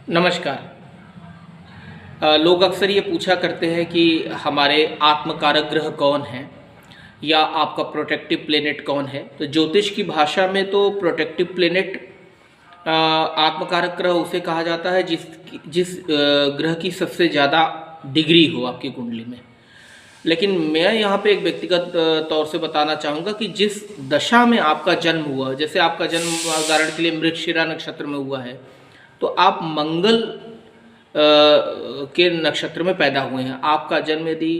नमस्कार। लोग अक्सर ये पूछा करते हैं कि हमारे आत्मकारक ग्रह कौन हैं या आपका प्रोटेक्टिव प्लेनेट कौन है। तो ज्योतिष की भाषा में तो प्रोटेक्टिव प्लेनेट आत्मकारक ग्रह उसे कहा जाता है जिस ग्रह की सबसे ज़्यादा डिग्री हो आपकी कुंडली में। लेकिन मैं यहाँ पे एक व्यक्तिगत तौर से बताना चाहूँगा कि जिस दशा में आपका जन्म हुआ, जैसे आपका जन्म उदाहरण के लिए मृगशिरा नक्षत्र में हुआ है, तो आप मंगल के नक्षत्र में पैदा हुए हैं। आपका जन्म यदि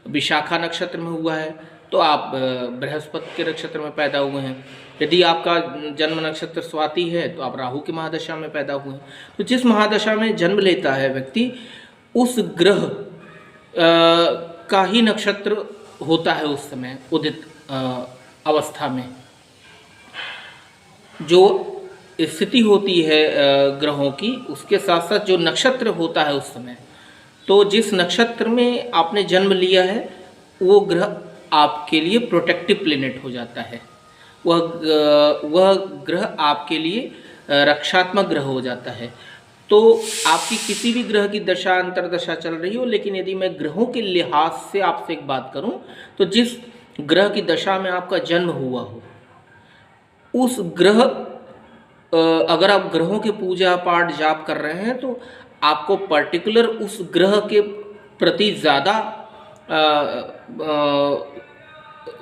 विशाखा नक्षत्र में हुआ है तो आप बृहस्पति के नक्षत्र में पैदा हुए हैं। यदि आपका जन्म नक्षत्र स्वाति है तो आप राहु की महादशा में पैदा हुए हैं। तो जिस महादशा में जन्म लेता है व्यक्ति, उस ग्रह का ही नक्षत्र होता है उस समय उदित अवस्था में। जो स्थिति होती है ग्रहों की, उसके साथ साथ जो नक्षत्र होता है उस समय, तो जिस नक्षत्र में आपने जन्म लिया है वो ग्रह आपके लिए प्रोटेक्टिव प्लेनेट हो जाता है। वह ग्रह आपके लिए रक्षात्मक ग्रह हो जाता है। तो आपकी किसी भी ग्रह की दशा अंतरदशा चल रही हो, लेकिन यदि मैं ग्रहों के लिहाज से आपसे एक बात करूं, तो जिस ग्रह की दशा में आपका जन्म हुआ हो, उस ग्रह अगर आप ग्रहों के पूजा पाठ जाप कर रहे हैं तो आपको पर्टिकुलर उस ग्रह के प्रति ज़्यादा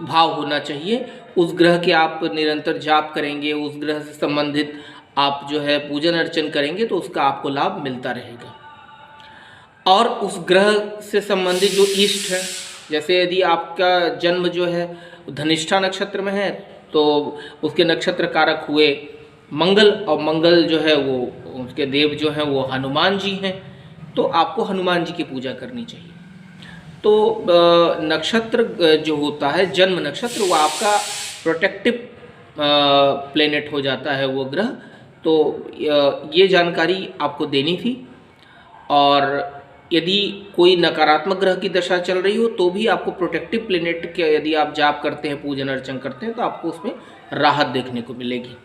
भाव होना चाहिए। उस ग्रह के आप निरंतर जाप करेंगे, उस ग्रह से संबंधित आप जो है पूजन अर्चन करेंगे तो उसका आपको लाभ मिलता रहेगा। और उस ग्रह से संबंधित जो इष्ट है, जैसे यदि आपका जन्म जो है धनिष्ठा नक्षत्र में है तो उसके नक्षत्र कारक हुए मंगल, और मंगल जो है वो उसके देव जो हैं वो हनुमान जी हैं, तो आपको हनुमान जी की पूजा करनी चाहिए। तो नक्षत्र जो होता है जन्म नक्षत्र, वो आपका प्रोटेक्टिव प्लेनेट हो जाता है वो ग्रह। तो ये जानकारी आपको देनी थी। और यदि कोई नकारात्मक ग्रह की दशा चल रही हो तो भी आपको प्रोटेक्टिव प्लेनेट के यदि आप जाप करते हैं, पूजन अर्चन करते हैं, तो आपको उसमें राहत देखने को मिलेगी।